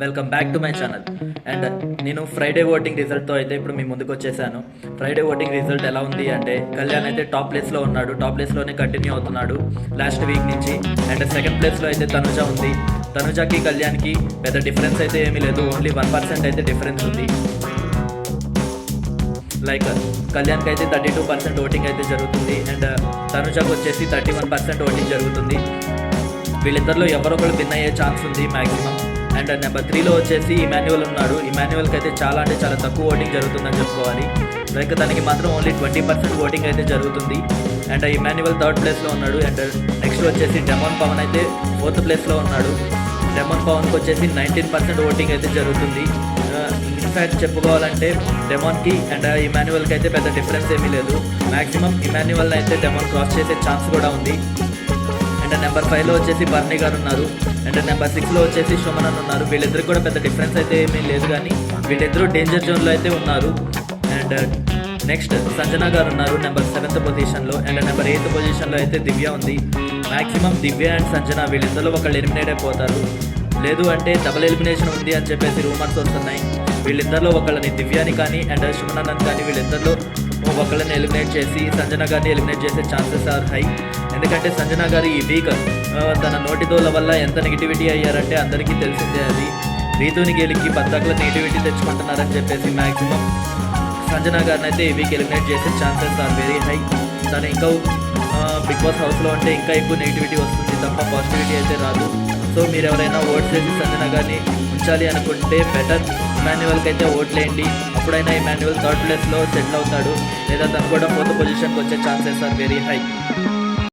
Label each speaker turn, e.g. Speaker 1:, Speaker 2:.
Speaker 1: Welcome back to my channel. And నేను Friday voting రిజల్ట్తో అయితే ఇప్పుడు మీ ముందుకు వచ్చేసాను. ఫ్రైడే ఓటింగ్ రిజల్ట్ ఎలా ఉంది అంటే కళ్యాణ్ అయితే టాప్ ప్లేస్లో ఉన్నాడు. టాప్ ప్లేస్లోనే కంటిన్యూ అవుతున్నాడు లాస్ట్ వీక్ నుంచి. అండ్ సెకండ్ ప్లేస్లో అయితే తనుజ ఉంది. తనుజకి కళ్యాణ్కి పెద్ద డిఫరెన్స్ అయితే ఏమీ లేదు, ఓన్లీ 1% అయితే డిఫరెన్స్ ఉంది. లైక్ కళ్యాణ్కి అయితే 32% ఓటింగ్ అయితే జరుగుతుంది అండ్ తనుజకు వచ్చేసి 31% ఓటింగ్ జరుగుతుంది. వీళ్ళిద్దరిలో ఎవరొకరు విన్ అయ్యే ఛాన్స్ ఉంది మ్యాక్సిమం. అండ్ నెంబర్ 3లో వచ్చేసి ఇమాన్యువల్ ఉన్నాడు. ఇమాన్యువల్కి అయితే చాలా తక్కువ ఓటింగ్ జరుగుతుందని చెప్పుకోవాలి. లైక్ తనకి మాత్రం ఓన్లీ 20% ఓటింగ్ అయితే జరుగుతుంది. అండ్ ఇమాన్యువల్ థర్డ్ ప్లేస్లో ఉన్నాడు. అండ్ నెక్స్ట్ వచ్చేసి డెమోన్ పవన్ అయితే ఫోర్త్ ప్లేస్లో ఉన్నాడు. డెమోన్ పవన్కి వచ్చేసి 19% ఓటింగ్ అయితే జరుగుతుంది. ఇన్ఫ్యాక్ట్ చెప్పుకోవాలంటే డెమోన్కి అండ్ ఇమాన్యువల్కి అయితే పెద్ద డిఫరెన్స్ ఏమీ లేదు. మ్యాక్సిమం ఇమాన్యువల్ని అయితే డెమోన్ క్రాస్ చేసే ఛాన్స్ కూడా ఉంది. అండ్ నెంబర్ 5లో వచ్చేసి బర్నీ గారు ఉన్నారు. అండ్ నెంబర్ 6లో వచ్చేసి సుమన్ ఉన్నారు. వీళ్ళిద్దరికి కూడా పెద్ద డిఫరెన్స్ అయితే ఏమీ లేదు, కానీ వీళ్ళిద్దరూ డేంజర్ జోన్లో అయితే ఉన్నారు. అండ్ నెక్స్ట్ సంజన గారు ఉన్నారు నెంబర్ 7th పొజిషన్లో. అండ్ నెంబర్ 8th పొజిషన్లో అయితే దివ్య ఉంది. మ్యాక్సిమం దివ్య అండ్ సంజన వీళ్ళిద్దరిలో ఒకళ్ళు ఎలిమినేట్ అయిపోతారు. లేదు అంటే డబుల్ ఎలిమినేషన్ ఉంది అని చెప్పేసి రూమర్స్ వస్తున్నాయి. వీళ్ళిద్దరిలో ఒకళ్ళని దివ్యాని కానీ అండ్ సుమనన్నని కానీ వీళ్ళిద్దరిలో ఒకళ్ళని ఎలిమినేట్ చేసి సంజన గారిని ఎలిమినేట్ చేసే ఛాన్సెస్ ఆర్ హై. ఎందుకంటే సంజన గారు ఈ వీక్ తన నోటిదోల వల్ల ఎంత నెగిటివిటీ అయ్యారంటే అందరికీ తెలిసిందే. అది రీతుని గెలికి బద్దాకుల నెగిటివిటీ తెచ్చుకుంటున్నారని చెప్పేసి మ్యాక్సిమం సంజన గారిని అయితే ఈ వీక్ ఎలిమినేట్ చేసే ఛాన్సెస్ ఆర్ వెరీ హై. తను ఇంకా బిగ్ బాస్ హౌస్లో అంటే ఇంకా ఎక్కువ నెగిటివిటీ వస్తుంది తప్ప పాజిటివిటీ అయితే రాదు. సో మీరు ఎవరైనా ఓట్ చేసి సంజన గారిని ఉంచాలి అనుకుంటే బెటర్ ఇమాన్యువల్కి అయితే ఓట్లేయండి. అప్పుడైనా ఇమాన్యువల్ థర్డ్ ప్లేస్లో సెటిల్ అవుతాడు, లేదా తను కూడా 4th పొజిషన్కి వచ్చే ఛాన్సెస్ ఆర్ వెరీ హై.